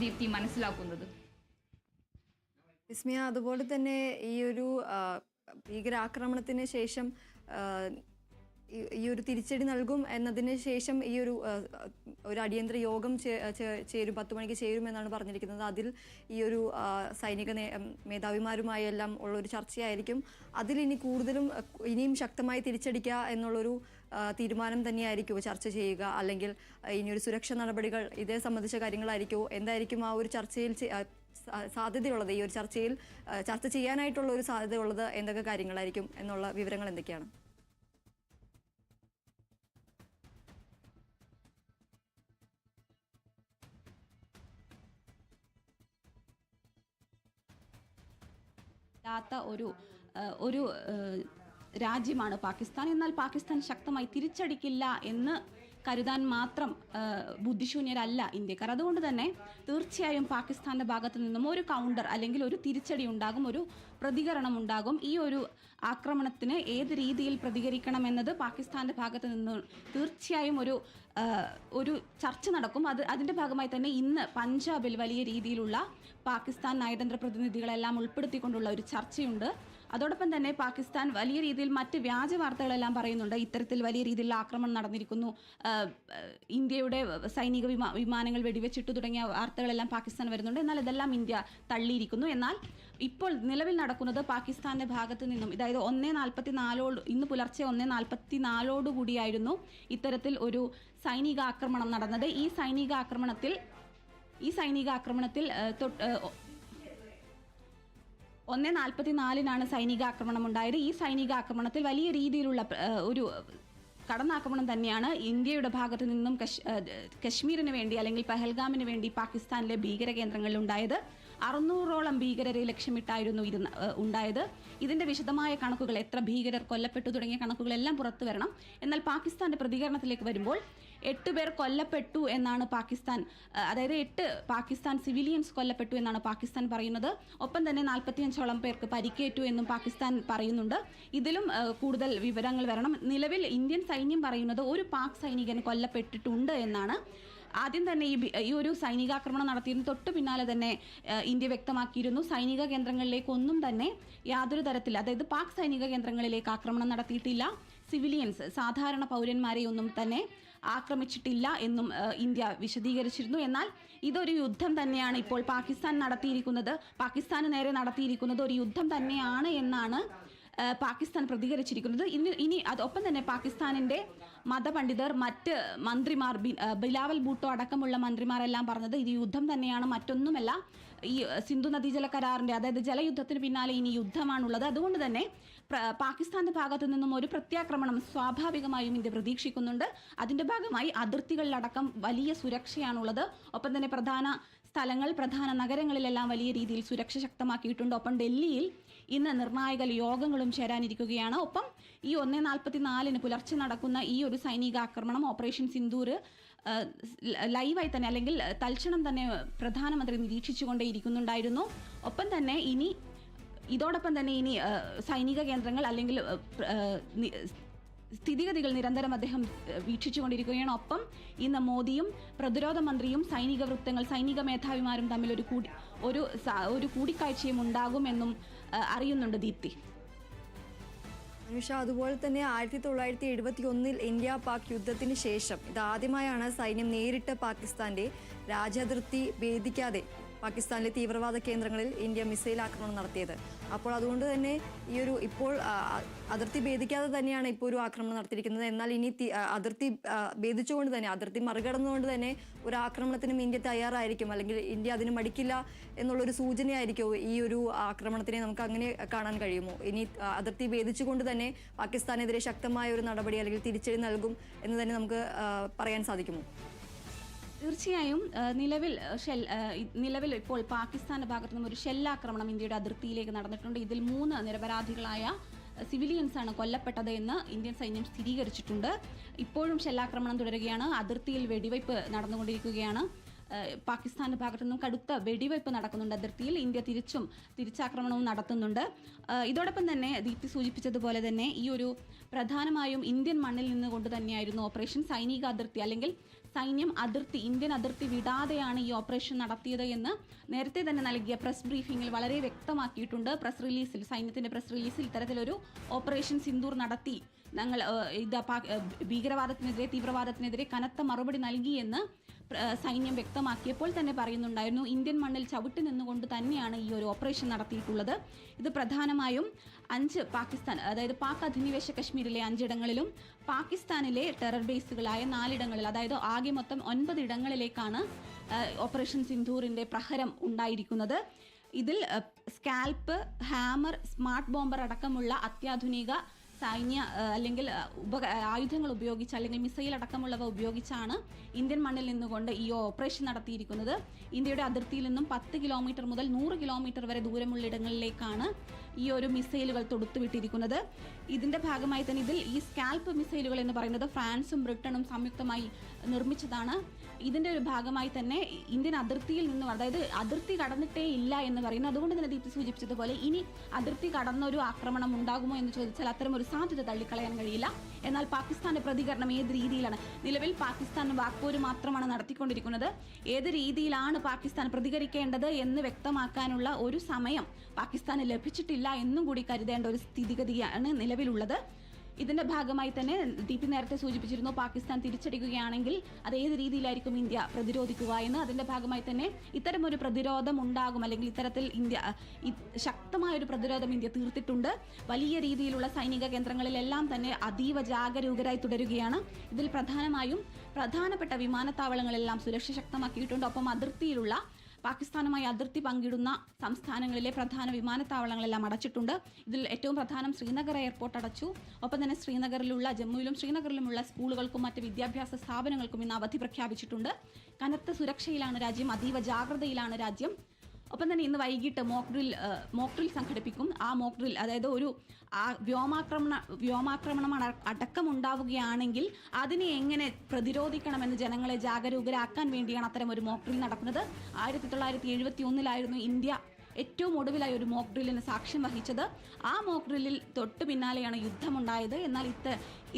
ദീപ്തി മനസ്സിലാക്കുന്നത്? വിസ്മയ, അതുപോലെ തന്നെ ഈ ഒരു ഭീകരാക്രമണത്തിന് ശേഷം ഈ ഒരു തിരിച്ചടി നൽകും എന്നതിന് ശേഷം ഈ ഒരു അടിയന്തര യോഗം ചേരും, 10 മണിക്ക് ചേരുമെന്നാണ് പറഞ്ഞിരിക്കുന്നത്. അതിൽ ഈ ഒരു സൈനിക മേധാവിമാരുമായി എല്ലാം ഉള്ളൊരു ചർച്ചയായിരിക്കും. അതിലിനി കൂടുതലും ഇനിയും ശക്തമായി തിരിച്ചടിക്കുക എന്നുള്ളൊരു തീരുമാനം തന്നെയായിരിക്കുമോ ചർച്ച ചെയ്യുക, അല്ലെങ്കിൽ ഇനിയൊരു സുരക്ഷാ നടപടികൾ ഇതേ സംബന്ധിച്ച കാര്യങ്ങളായിരിക്കുമോ? എന്തായിരിക്കും ആ ഒരു ചർച്ചയിൽ സാധ്യതയുള്ളത്? ഈ ഒരു ചർച്ചയിൽ ചർച്ച ചെയ്യാനായിട്ടുള്ള ഒരു സാധ്യതയുള്ളത് എന്തൊക്കെ കാര്യങ്ങളായിരിക്കും എന്നുള്ള വിവരങ്ങൾ എന്തൊക്കെയാണ്? ഒരു രാജ്യമാണ് പാകിസ്ഥാൻ. എന്നാൽ പാകിസ്ഥാൻ ശക്തമായി തിരിച്ചടിക്കില്ല എന്ന് കരുതാൻ മാത്രം ബുദ്ധിശൂന്യരല്ല ഇന്ത്യക്കാർ. അതുകൊണ്ട് തന്നെ തീർച്ചയായും പാകിസ്ഥാന്റെ ഭാഗത്ത് നിന്നും ഒരു കൗണ്ടർ അല്ലെങ്കിൽ ഒരു തിരിച്ചടി ഉണ്ടാകും, ഒരു പ്രതികരണം ഉണ്ടാകും. ഈ ഒരു ആക്രമണത്തിന് ഏത് രീതിയിൽ പ്രതികരിക്കണം എന്നത് പാകിസ്ഥാന്റെ ഭാഗത്ത് നിന്ന് തീർച്ചയായും ഒരു ചർച്ച നടക്കും. അതിന്റെ ഭാഗമായി തന്നെ ഇന്ന് പഞ്ചാബിൽ വലിയ രീതിയിലുള്ള പാകിസ്ഥാൻ നയതന്ത്ര പ്രതിനിധികളെല്ലാം ഉൾപ്പെടുത്തിക്കൊണ്ടുള്ള ഒരു ചർച്ചയുണ്ട്. അതോടൊപ്പം തന്നെ പാകിസ്ഥാൻ വലിയ രീതിയിൽ മറ്റ് വ്യാജ വാർത്തകളെല്ലാം പറയുന്നുണ്ട്. ഇത്തരത്തിൽ വലിയ രീതിയിലുള്ള ആക്രമണം നടന്നിരിക്കുന്നു, ഇന്ത്യയുടെ സൈനിക വിമാനങ്ങൾ വെടിവെച്ചിട്ടു തുടങ്ങിയ വാർത്തകളെല്ലാം പാകിസ്ഥാൻ വരുന്നുണ്ട്. എന്നാൽ ഇതെല്ലാം ഇന്ത്യ തള്ളിയിരിക്കുന്നു. എന്നാൽ ഇപ്പോൾ നിലവിൽ നടക്കുന്നത് പാകിസ്ഥാന്റെ ഭാഗത്ത് നിന്നും, അതായത് 1:44 ഇന്ന് പുലർച്ചെ 1:44 കൂടിയായിരുന്നു ഇത്തരത്തിൽ ഒരു സൈനിക ആക്രമണം നടന്നത്. ഈ സൈനിക ആക്രമണത്തിൽ 1:44 സൈനിക ആക്രമണം ഉണ്ടായത്. ഈ സൈനിക ആക്രമണത്തിൽ വലിയ രീതിയിലുള്ള ഒരു കടന്നാക്രമണം തന്നെയാണ് ഇന്ത്യയുടെ ഭാഗത്തു നിന്നും കശ്മീരിന് വേണ്ടി അല്ലെങ്കിൽ പഹൽഗാമിന് വേണ്ടി പാകിസ്ഥാനിലെ ഭീകര കേന്ദ്രങ്ങളിൽ ഉണ്ടായത്. 600ഓളം ഭീകരരെ ലക്ഷ്യമിട്ടായിരുന്നു ഇത് ഉണ്ടായത്. ഇതിന്റെ വിശദമായ കണക്കുകൾ, എത്ര ഭീകരർ കൊല്ലപ്പെട്ടു തുടങ്ങിയ കണക്കുകളെല്ലാം പുറത്തു വരണം. എന്നാൽ പാകിസ്ഥാന്റെ പ്രതികരണത്തിലേക്ക് വരുമ്പോൾ 8 പേർ കൊല്ലപ്പെട്ടു എന്നാണ് പാകിസ്ഥാൻ, അതായത് 8 പാകിസ്ഥാൻ സിവിലിയൻസ് കൊല്ലപ്പെട്ടു എന്നാണ് പാകിസ്ഥാൻ പറയുന്നത്. ഒപ്പം തന്നെ 45ഓളം പേർക്ക് പരിക്കേറ്റു എന്നും പാകിസ്ഥാൻ പറയുന്നുണ്ട്. ഇതിലും കൂടുതൽ വിവരങ്ങൾ വരണം. നിലവിൽ ഇന്ത്യൻ സൈന്യം പറയുന്നത് ഒരു പാക് സൈനികൻ കൊല്ലപ്പെട്ടിട്ടുണ്ട് എന്നാണ്. ആദ്യം തന്നെ ഈ ഒരു സൈനികാക്രമണം നടത്തിയിരുന്നു തൊട്ടു പിന്നാലെ തന്നെ ഇന്ത്യ വ്യക്തമാക്കിയിരുന്നു, സൈനിക കേന്ദ്രങ്ങളിലേക്കൊന്നും തന്നെ യാതൊരു തരത്തിൽ, അതായത് പാക് സൈനിക കേന്ദ്രങ്ങളിലേക്ക് ആക്രമണം നടത്തിയിട്ടില്ല, സിവിലിയൻസ് സാധാരണ പൗരന്മാരെയൊന്നും തന്നെ ആക്രമിച്ചിട്ടില്ല എന്നും ഇന്ത്യ വിശദീകരിച്ചിരുന്നു. എന്നാൽ ഇതൊരു യുദ്ധം തന്നെയാണ് ഇപ്പോൾ പാകിസ്ഥാന് നേരെ നടത്തിയിരിക്കുന്നത് ഒരു യുദ്ധം തന്നെയാണ് എന്നാണ് പാകിസ്ഥാൻ പ്രതികരിച്ചിരിക്കുന്നത്. ഇനി അതൊപ്പം തന്നെ പാകിസ്ഥാനിന്റെ മതപണ്ഡിതർ, മറ്റ് മന്ത്രിമാർ, ബിലാവൽ ഭൂട്ടോ അടക്കമുള്ള മന്ത്രിമാരെല്ലാം പറഞ്ഞത് ഇത് യുദ്ധം തന്നെയാണ്, മറ്റൊന്നുമല്ല. ഈ സിന്ധു നദീജല കരാറിന്റെ, അതായത് ജലയുദ്ധത്തിന് പിന്നാലെ ഇനി യുദ്ധമാണുള്ളത്. അതുകൊണ്ട് തന്നെ പാകിസ്ഥാന്റെ ഭാഗത്തു നിന്നും ഒരു പ്രത്യാക്രമണം സ്വാഭാവികമായും ഇന്ത്യ പ്രതീക്ഷിക്കുന്നുണ്ട്. അതിന്റെ ഭാഗമായി അതിർത്തികളിലടക്കം വലിയ സുരക്ഷയാണുള്ളത്. ഒപ്പം തന്നെ പ്രധാന സ്ഥലങ്ങൾ, പ്രധാന നഗരങ്ങളിലെല്ലാം വലിയ രീതിയിൽ സുരക്ഷ ശക്തമാക്കിയിട്ടുണ്ട്. ഒപ്പം ഡൽഹിയിൽ ഇന്ന് നിർണായക യോഗങ്ങളും ചേരാനിരിക്കുകയാണ്. ഒപ്പം ഈ 1:44 പുലർച്ചെ നടക്കുന്ന ഈ ഒരു സൈനികാക്രമണം, ഓപ്പറേഷൻ സിന്ദൂർ, ലൈവായി തന്നെ അല്ലെങ്കിൽ തൽക്ഷണം തന്നെ പ്രധാനമന്ത്രി നിരീക്ഷിച്ചുകൊണ്ടേയിരിക്കുന്നുണ്ടായിരുന്നു. ഒപ്പം തന്നെ ഇതോടൊപ്പം തന്നെ സൈനിക കേന്ദ്രങ്ങൾ അല്ലെങ്കിൽ സ്ഥിതിഗതികൾ നിരന്തരം അദ്ദേഹം വീക്ഷിച്ചുകൊണ്ടിരിക്കുകയാണ്. ഒപ്പം ഇന്ന് മോദിയും പ്രതിരോധ മന്ത്രിയും സൈനിക വൃത്തങ്ങൾ, സൈനിക മേധാവിമാരും തമ്മിൽ ഒരു കൂടിക്കാഴ്ചയും ഉണ്ടാകുമെന്നും അറിയുന്നുണ്ട് ദീപ്തി. അനുഷ, അതുപോലെ തന്നെ 1971 ഇന്ത്യ പാക് യുദ്ധത്തിന് ശേഷം ഇതാദ്യമായാണ് സൈന്യം നേരിട്ട് പാകിസ്ഥാന്റെ രാജ്യാതിർത്തി ഭേദിക്കാതെ പാകിസ്ഥാനിലെ തീവ്രവാദ കേന്ദ്രങ്ങളിൽ ഇന്ത്യ മിസൈൽ ആക്രമണം നടത്തിയത്. അപ്പോൾ അതുകൊണ്ട് തന്നെ ഇപ്പോൾ അതിർത്തി ഭേദിക്കാതെ തന്നെയാണ് ഇപ്പോൾ ഒരു ആക്രമണം നടത്തിയിരിക്കുന്നത്. എന്നാൽ ഇനി അതിർത്തി ഭേദിച്ചുകൊണ്ട് തന്നെ, അതിർത്തി മറികടന്നുകൊണ്ട് തന്നെ ഒരു ആക്രമണത്തിനും ഇന്ത്യ തയ്യാറായിരിക്കും, അല്ലെങ്കിൽ ഇന്ത്യ അതിന് മടിക്കില്ല എന്നുള്ളൊരു സൂചനയായിരിക്കും ഈ ഒരു ആക്രമണത്തിനെ നമുക്ക് അങ്ങനെ കാണാൻ കഴിയുമോ? ഇനി അതിർത്തി ഭേദിച്ചുകൊണ്ട് തന്നെ പാകിസ്ഥാനെതിരെ ശക്തമായ ഒരു നടപടി അല്ലെങ്കിൽ തിരിച്ചടി നൽകും എന്ന് തന്നെ നമുക്ക് പറയാൻ സാധിക്കുമോ? തീർച്ചയായും നിലവിൽ ഇപ്പോൾ പാകിസ്ഥാന്റെ ഭാഗത്തു നിന്നും ഒരു ഷെല്ലാക്രമണം ഇന്ത്യയുടെ അതിർത്തിയിലേക്ക് നടന്നിട്ടുണ്ട്. ഇതിൽ 3 നിരപരാധികളായ സിവിലിയൻസാണ് കൊല്ലപ്പെട്ടത് എന്ന് ഇന്ത്യൻ സൈന്യം സ്ഥിരീകരിച്ചിട്ടുണ്ട്. ഇപ്പോഴും ഷെല്ലാക്രമണം തുടരുകയാണ്. അതിർത്തിയിൽ വെടിവയ്പ് നടന്നുകൊണ്ടിരിക്കുകയാണ്. പാകിസ്ഥാന്റെ ഭാഗത്തു നിന്നും കടുത്ത വെടിവയ്പ് നടക്കുന്നുണ്ട് അതിർത്തിയിൽ. ഇന്ത്യ തിരിച്ചാക്രമണവും നടത്തുന്നുണ്ട്. ഇതോടൊപ്പം തന്നെ ദീപ്തി സൂചിപ്പിച്ചതുപോലെ തന്നെ ഈ ഒരു പ്രധാനമായും ഇന്ത്യൻ മണ്ണിൽ നിന്നുകൊണ്ട് തന്നെയായിരുന്നു ഓപ്പറേഷൻ. സൈനിക അതിർത്തി അല്ലെങ്കിൽ സൈന്യം ഇന്ത്യൻ അതിർത്തി വിടാതെയാണ് ഈ ഓപ്പറേഷൻ നടത്തിയത് എന്ന് നേരത്തെ തന്നെ നൽകിയ പ്രസ് ബ്രീഫിംഗിൽ വളരെ വ്യക്തമാക്കിയിട്ടുണ്ട്. സൈന്യത്തിന്റെ പ്രസ് റിലീസിൽ ഇത്തരത്തിലൊരു ഓപ്പറേഷൻ സിന്ദൂർ നടത്തി ഞങ്ങൾ ഭീകരവാദത്തിനെതിരെ തീവ്രവാദത്തിനെതിരെ കനത്ത മറുപടി നൽകിയെന്ന് സൈന്യം വ്യക്തമാക്കിയപ്പോൾ തന്നെ പറയുന്നുണ്ടായിരുന്നു, ഇന്ത്യൻ മണ്ണിൽ ചവിട്ടി നിന്നുകൊണ്ട് തന്നെയാണ് ഈ ഒരു ഓപ്പറേഷൻ നടത്തിയിട്ടുള്ളത്. ഇത് പ്രധാനമായും 5 പാകിസ്ഥാൻ, അതായത് പാക് അധിനിവേശ കശ്മീരിലെ 5 ഇടങ്ങളിലും പാകിസ്ഥാനിലെ ടെറർ ബേസുകളായ 4 ഇടങ്ങളിൽ, അതായത് ആകെ മൊത്തം 9 ഇടങ്ങളിലേക്കാണ് ഓപ്പറേഷൻ സിന്ദൂറിന്റെ പ്രഹരം ഉണ്ടായിരിക്കുന്നത്. ഇതിൽ സ്കാൽപ്പ്, ഹാമർ, സ്മാർട്ട് ബോംബർ അടക്കമുള്ള അത്യാധുനിക സൈന്യ അല്ലെങ്കിൽ ആയുധങ്ങൾ ഉപയോഗിച്ച് അല്ലെങ്കിൽ മിസൈൽ അടക്കമുള്ളവ ഉപയോഗിച്ചാണ് ഇന്ത്യൻ മണ്ണിൽ നിന്നുകൊണ്ട് ഈ ഓപ്പറേഷൻ നടത്തിയിരിക്കുന്നത്. ഇന്ത്യയുടെ അതിർത്തിയിൽ നിന്നും 10 കിലോമീറ്റർ മുതൽ 100 കിലോമീറ്റർ വരെ ദൂരമുള്ള ഇടങ്ങളിലേക്കാണ് ഈ ഒരു മിസൈലുകൾ തൊടുത്തുവിട്ടിരിക്കുന്നത്. ഇതിന്റെ ഭാഗമായി തന്നെ ഈ സ്കാൽപ്പ് മിസൈലുകൾ എന്ന് പറയുന്നത് ഫ്രാൻസും ബ്രിട്ടനും സംയുക്തമായി നിർമ്മിച്ചതാണ്. ഇതിന്റെ ഒരു ഭാഗമായി തന്നെ ഇന്ത്യൻ അതിർത്തിയിൽ നിന്നും, അതായത് അതിർത്തി കടന്നിട്ടേ ഇല്ല എന്ന് പറയുന്നത്. അതുകൊണ്ട് തന്നെ ദീപ്തി സൂചിപ്പിച്ചതുപോലെ ഇനി അതിർത്തി കടന്നൊരു ആക്രമണം ഉണ്ടാകുമോ എന്ന് ചോദിച്ചാൽ അത്തരം ഒരു സാധ്യത തള്ളിക്കളയാൻ കഴിയില്ല. എന്നാൽ പാകിസ്ഥാന്റെ പ്രതികരണം ഏത് രീതിയിലാണ്? നിലവിൽ പാകിസ്ഥാൻ വാക്പോര് മാത്രമാണ് നടത്തിക്കൊണ്ടിരിക്കുന്നത്. ഏത് രീതിയിലാണ് പാകിസ്ഥാൻ പ്രതികരിക്കേണ്ടത് എന്ന് വ്യക്തമാക്കാനുള്ള ഒരു സമയം പാകിസ്ഥാന് ലഭിച്ചിട്ടില്ല എന്നും കൂടി കരുതേണ്ട ഒരു സ്ഥിതിഗതിയാണ് നിലവിലുള്ളത്. ഇതിന്റെ ഭാഗമായി തന്നെ ദീപി നേരത്തെ സൂചിപ്പിച്ചിരുന്നു, പാകിസ്ഥാൻ തിരിച്ചടിക്കുകയാണെങ്കിൽ അത് ഏത് രീതിയിലായിരിക്കും ഇന്ത്യ പ്രതിരോധിക്കുക എന്ന്. അതിന്റെ ഭാഗമായി തന്നെ ഇത്തരമൊരു പ്രതിരോധം ഉണ്ടാകും, അല്ലെങ്കിൽ ഇത്തരത്തിൽ ശക്തമായൊരു പ്രതിരോധം ഇന്ത്യ തീർത്തിട്ടുണ്ട്. വലിയ രീതിയിലുള്ള സൈനിക കേന്ദ്രങ്ങളിലെല്ലാം തന്നെ അതീവ ജാഗരൂകരായി തുടരുകയാണ്. ഇതിൽ പ്രധാനപ്പെട്ട വിമാനത്താവളങ്ങളെല്ലാം സുരക്ഷ ശക്തമാക്കിയിട്ടുണ്ട്. ഒപ്പം അതിർത്തിയിലുള്ള പാകിസ്ഥാനുമായി അതിർത്തി പങ്കിടുന്ന സംസ്ഥാനങ്ങളിലെ പ്രധാന വിമാനത്താവളങ്ങളെല്ലാം അടച്ചിട്ടുണ്ട്. ഇതിൽ ഏറ്റവും പ്രധാനം ശ്രീനഗർ എയർപോർട്ട് അടച്ചു. ഒപ്പം തന്നെ ജമ്മുവിലും ശ്രീനഗറിലുമുള്ള സ്കൂളുകൾക്കും മറ്റ് വിദ്യാഭ്യാസ സ്ഥാപനങ്ങൾക്കും ഇന്ന് അവധി പ്രഖ്യാപിച്ചിട്ടുണ്ട്. കനത്ത സുരക്ഷയിലാണ് രാജ്യം, അതീവ ജാഗ്രതയിലാണ് രാജ്യം. ഒപ്പം തന്നെ ഇന്ന് വൈകിട്ട് മോക്ക് ഡ്രിൽ സംഘടിപ്പിക്കും. ആ മോക്ക് ഡ്രിൽ, അതായത് ഒരു വ്യോമാക്രമണം അടക്കമുണ്ടാവുകയാണെങ്കിൽ അതിനെ എങ്ങനെ പ്രതിരോധിക്കണമെന്ന് ജനങ്ങളെ ജാഗരൂകരാക്കാൻ വേണ്ടിയാണ് അത്തരം ഒരു മോക്ക് ഡ്രിൽ നടക്കുന്നത്. 1971 ഇന്ത്യ ഏറ്റവും ഒടുവിലായി ഒരു മോക്ക് ഡ്രില്ലിന് സാക്ഷ്യം വഹിച്ചത്. ആ മോക്ക് ഡ്രില്ലിൽ തൊട്ടു പിന്നാലെയാണ് യുദ്ധമുണ്ടായത്. എന്നാൽ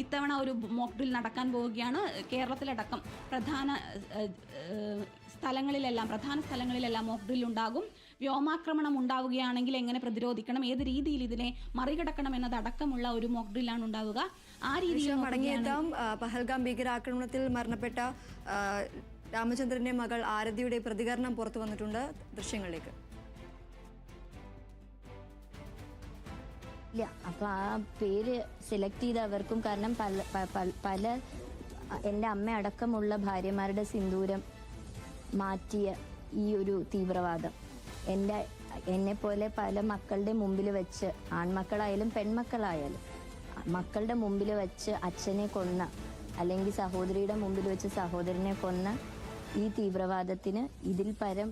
ഇത്തവണ ഒരു മോക്ക് ഡ്രിൽ നടക്കാൻ പോവുകയാണ്. കേരളത്തിലടക്കം പ്രധാന സ്ഥലങ്ങളിലെല്ലാം മോക്ക് ഡ്രിൽ ഉണ്ടാകും. വ്യോമാക്രമണം ഉണ്ടാവുകയാണെങ്കിൽ എങ്ങനെ പ്രതിരോധിക്കണം, ഏത് രീതിയിൽ ഇതിനെ മറികടക്കണം എന്നതടക്കമുള്ള ഒരു മോക്ക് ഡ്രില്ലാണ് ഉണ്ടാവുക. ആ രീതിയിൽ മടങ്ങിയെത്താം. പഹൽഗാം ഭീകരാക്രമണത്തിൽ മരണപ്പെട്ട രാമചന്ദ്രന്റെ മകൾ ആരതിയുടെ പ്രതികരണം പുറത്തു വന്നിട്ടുണ്ട്. ദൃശ്യങ്ങളിലേക്ക്. ഇല്ല, അപ്പോൾ ആ പേര് സെലക്ട് ചെയ്തവർക്കും, കാരണം പല എൻ്റെ അമ്മ അടക്കമുള്ള ഭാര്യമാരുടെ സിന്ദൂരം മാറ്റിയ ഈ ഒരു തീവ്രവാദം എന്നെപ്പോലെ പല മക്കളുടെ മുമ്പിൽ വെച്ച്, ആൺമക്കളായാലും പെൺമക്കളായാലും മക്കളുടെ മുമ്പിൽ വെച്ച് അച്ഛനെ കൊന്ന, അല്ലെങ്കിൽ സഹോദരിയുടെ മുമ്പിൽ വെച്ച് സഹോദരനെ കൊന്ന ഈ തീവ്രവാദത്തിന് ഇതിൽ പരം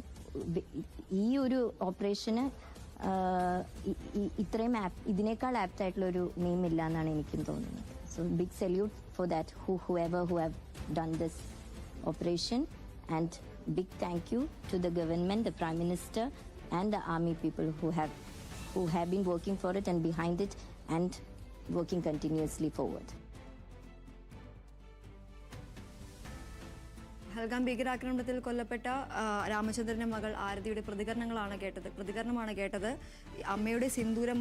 ഈ ഒരു ഓപ്പറേഷന് ഇത്രയും ഇതിനേക്കാൾ ആപ്റ്റ് ആയിട്ടുള്ള ഒരു നെയിം ഇല്ല എന്നാണ് എനിക്കും തോന്നുന്നത്. So big salute for that whoever who have done this operation, and big thank you to the government, the Prime Minister and the army people who have been working for it and behind it and working continuously forward. Pahalgam ഭീകരാക്രമണത്തിൽ കൊല്ലപ്പെട്ട രാമചന്ദ്രന്റെ മകൾ ആരതിയുടെ പ്രതികരണമാണ് കേട്ടത്. അമ്മയുടെ സിന്ദൂരം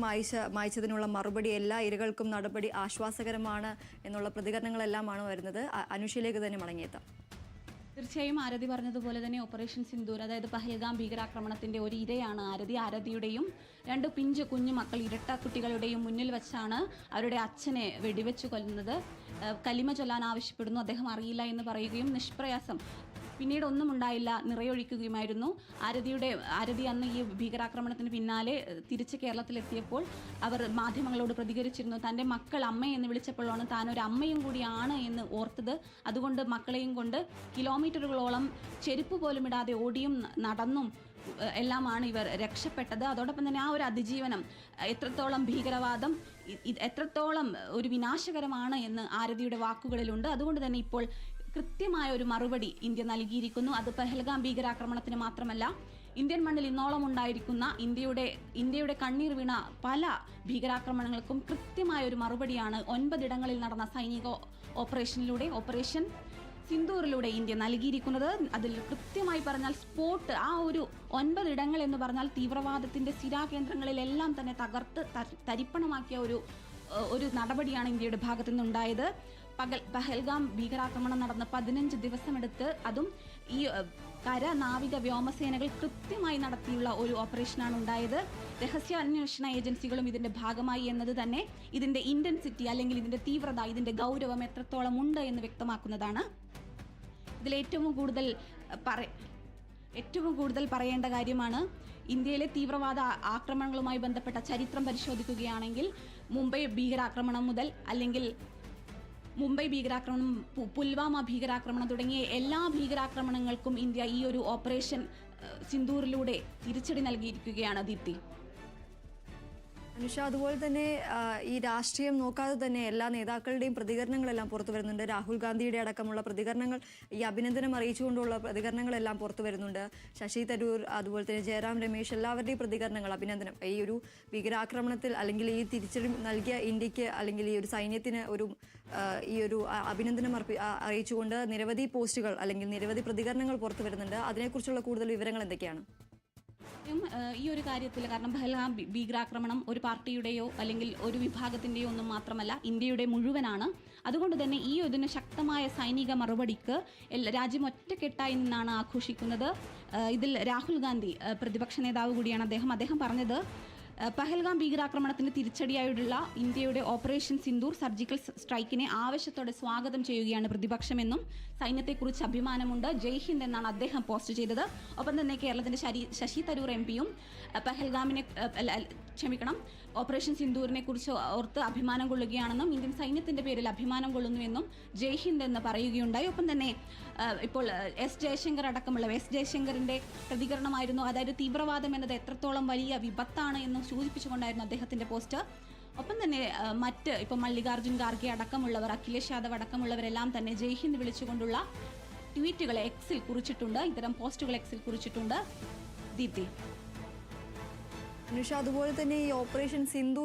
മായ്ച്ചതിനുള്ള മറുപടി എല്ലാ ഇരകൾക്കും നടപടി ആശ്വാസകരമാണ് എന്നുള്ള പ്രതികരണങ്ങളെല്ലാമാണ് വരുന്നത്. അനുഷയിലേക്ക് തന്നെ മടങ്ങിയെത്താം. തീർച്ചയായും ആരതി പറഞ്ഞതുപോലെ തന്നെ ഓപ്പറേഷൻ സിന്ദൂർ, അതായത് പഹൽഗാം ഭീകരാക്രമണത്തിന്റെ ഒരു ഇരയാണ് ആരതി. ആരതിയുടെയും 2 പിഞ്ചു കുഞ്ഞു മക്കൾ, ഇരട്ട കുട്ടികളുടെയും മുന്നിൽ വെച്ചാണ് അവരുടെ അച്ഛനെ വെടിവെച്ച് കൊല്ലുന്നത്. കലിമ ചൊല്ലാൻ ആവശ്യപ്പെടുന്നു, അദ്ദേഹം അറിയില്ല എന്ന് പറയുകയും നിഷ്പ്രയാസം പിന്നീട് ഒന്നും ഉണ്ടായില്ല, നിറയൊഴിക്കുകയുമായിരുന്നു. ആരതി അന്ന് ഈ ഭീകരാക്രമണത്തിന് പിന്നാലെ തിരിച്ച് കേരളത്തിലെത്തിയപ്പോൾ അവർ മാധ്യമങ്ങളോട് പ്രതികരിച്ചിരുന്നു. തൻ്റെ മക്കൾ അമ്മയെന്ന് വിളിച്ചപ്പോഴാണ് താൻ ഒരു അമ്മയും കൂടിയാണ് എന്ന് ഓർത്തത്. അതുകൊണ്ട് മക്കളെയും കൊണ്ട് കിലോമീറ്ററുകളോളം ചെരുപ്പ് പോലും ഇടാതെ ഓടിയും നടന്നും എല്ലാമാണ് ഇവർ രക്ഷപ്പെട്ടത്. അതോടൊപ്പം തന്നെ ആ ഒരു അതിജീവനം, എത്രത്തോളം ഭീകരവാദം എത്രത്തോളം ഒരു വിനാശകരമാണ് എന്ന് ആരതിയുടെ വാക്കുകളിലുണ്ട്. അതുകൊണ്ട് തന്നെ ഇപ്പോൾ കൃത്യമായ ഒരു മറുപടി ഇന്ത്യ നൽകിയിരിക്കുന്നു. അത് പഹൽഗാം ഭീകരാക്രമണത്തിന് മാത്രമല്ല, ഇന്ത്യൻ മണ്ണിൽ ഇന്നോളം ഉണ്ടായിരിക്കുന്ന ഇന്ത്യയുടെ കണ്ണീർ വീണ പല ഭീകരാക്രമണങ്ങൾക്കും കൃത്യമായ ഒരു മറുപടിയാണ് 9 ഇടങ്ങളിൽ നടന്ന സൈനിക ഓപ്പറേഷൻ സിന്ദൂറിലൂടെ ഇന്ത്യ നൽകിയിരിക്കുന്നത്. അതിൽ കൃത്യമായി പറഞ്ഞാൽ സ്പോട്ട് ആ ഒരു 9 ഇടങ്ങൾ എന്ന് പറഞ്ഞാൽ തീവ്രവാദത്തിന്റെ സ്ഥിരാകേന്ദ്രങ്ങളിലെല്ലാം തന്നെ തകർത്ത് തരിപ്പണമാക്കിയ ഒരു നടപടിയാണ് ഇന്ത്യയുടെ ഭാഗത്തു നിന്നുണ്ടായത്. പഹൽഗാം ഭീകരാക്രമണം നടന്ന 15 ദിവസമെടുത്ത് അതും ഈ കര, നാവിക, വ്യോമസേനകൾ കൃത്യമായി നടത്തിയുള്ള ഒരു ഓപ്പറേഷനാണ് ഉണ്ടായത്. രഹസ്യാന്വേഷണ ഏജൻസികളും ഇതിന്റെ ഭാഗമായി എന്നത് തന്നെ ഇതിന്റെ ഇന്റൻസിറ്റി അല്ലെങ്കിൽ ഇതിന്റെ തീവ്രത, ഇതിന്റെ ഗൗരവം എത്രത്തോളം ഉണ്ട് എന്ന് വ്യക്തമാക്കുന്നതാണ്. ഇതിൽ ഏറ്റവും കൂടുതൽ പറയേണ്ട കാര്യമാണ് ഇന്ത്യയിലെ തീവ്രവാദ ആക്രമണങ്ങളുമായി ബന്ധപ്പെട്ട ചരിത്രം പരിശോധിക്കുകയാണെങ്കിൽ മുംബൈ ഭീകരാക്രമണം മുതൽ അല്ലെങ്കിൽ മുംബൈ ഭീകരാക്രമണം, പുൽവാമ ഭീകരാക്രമണം തുടങ്ങിയ എല്ലാ ഭീകരാക്രമണങ്ങൾക്കും ഇന്ത്യ ഈ ഒരു ഓപ്പറേഷൻ സിന്ദൂറിലൂടെ തിരിച്ചടി നൽകിയിരിക്കുകയാണ്. ദീപ്തി. അനുഷ, അതുപോലെ തന്നെ ഈ രാഷ്ട്രീയം നോക്കാതെ തന്നെ എല്ലാ നേതാക്കളുടെയും പ്രതികരണങ്ങളെല്ലാം പുറത്തു വരുന്നുണ്ട്. രാഹുൽ ഗാന്ധിയുടെ അടക്കമുള്ള പ്രതികരണങ്ങൾ, ഈ അഭിനന്ദനം അറിയിച്ചുകൊണ്ടുള്ള പ്രതികരണങ്ങളെല്ലാം പുറത്തു വരുന്നുണ്ട്. ശശി തരൂർ, അതുപോലെ തന്നെ ജയറാം രമേശ്, എല്ലാവരുടെയും പ്രതികരണങ്ങൾ, അഭിനന്ദനം. ഈ ഒരു ഭീകരാക്രമണത്തിൽ അല്ലെങ്കിൽ ഈ തിരിച്ചടി നൽകിയ ഇന്ത്യക്ക് അല്ലെങ്കിൽ ഈ ഒരു സൈന്യത്തിന് ഈ ഒരു അഭിനന്ദനം അറിയിച്ചുകൊണ്ട് നിരവധി പോസ്റ്റുകൾ അല്ലെങ്കിൽ നിരവധി പ്രതികരണങ്ങൾ പുറത്തു വരുന്നുണ്ട്. അതിനെക്കുറിച്ചുള്ള കൂടുതൽ വിവരങ്ങൾ എന്തൊക്കെയാണ്? ഈ ഒരു കാര്യത്തിൽ, കാരണം പഹൽഗാം ഭീകരാക്രമണം ഒരു പാർട്ടിയുടെയോ അല്ലെങ്കിൽ ഒരു വിഭാഗത്തിൻ്റെയോ ഒന്നും മാത്രമല്ല, ഇന്ത്യയുടെ മുഴുവനാണ്. അതുകൊണ്ട് തന്നെ ഈ ഇതിന് ശക്തമായ സൈനിക മറുപടിക്ക് രാജ്യം ഒറ്റക്കെട്ടായി നിന്നാണ് ആഘോഷിക്കുന്നത്. ഇതിൽ രാഹുൽ ഗാന്ധി പ്രതിപക്ഷ നേതാവ് കൂടിയാണ്. അദ്ദേഹം പറഞ്ഞത് പഹൽഗാം ഭീകരാക്രമണത്തിന് തിരിച്ചടിയായുള്ള ഇന്ത്യയുടെ ഓപ്പറേഷൻ സിന്ദൂർ സർജിക്കൽ സ്ട്രൈക്കിനെ ആവശ്യത്തോടെ സ്വാഗതം ചെയ്യുകയാണ് പ്രതിപക്ഷമെന്നും സൈന്യത്തെക്കുറിച്ച് അഭിമാനമുണ്ട്, ജയ് ഹിന്ദ് എന്നാണ് അദ്ദേഹം പോസ്റ്റ് ചെയ്തത്. ഒപ്പം തന്നെ കേരളത്തിന്റെ ശശി തരൂർ MP-യും ഓപ്പറേഷൻ സിന്ദൂറിനെ കുറിച്ച് ഓർത്ത് അഭിമാനം കൊള്ളുകയാണെന്നും ഇന്ത്യൻ സൈന്യത്തിന്റെ പേരിൽ അഭിമാനം കൊള്ളുന്നുവെന്നും ജയ് ഹിന്ദ് എന്ന് പറയുകയുണ്ടായി. ഒപ്പം തന്നെ ഇപ്പോൾ ജയശങ്കർ അടക്കമുള്ള ജയശങ്കറിന്റെ പ്രതികരണമായിരുന്നു. അതായത് തീവ്രവാദം എന്നത് എത്രത്തോളം വലിയ വിപത്താണ് എന്നും സൂചിപ്പിച്ചുകൊണ്ടായിരുന്നു അദ്ദേഹത്തിന്റെ പോസ്റ്റ്. ഒപ്പം തന്നെ ഇപ്പോൾ മല്ലികാർജ്ജുൻ ഖാർഗെ അടക്കമുള്ളവർ, അഖിലേഷ് യാദവ് അടക്കമുള്ളവരെല്ലാം തന്നെ ജയ് ഹിന്ദ് വിളിച്ചുകൊണ്ടുള്ള ട്വീറ്റുകൾ എക്സിൽ കുറിച്ചിട്ടുണ്ട്. ഇത്തരം പോസ്റ്റുകൾ എക്സിൽ കുറിച്ചിട്ടുണ്ട്. ദീപ്തി. അനുഷ, അതുപോലെ തന്നെ ഈ ഓപ്പറേഷൻ സിന്ദൂർ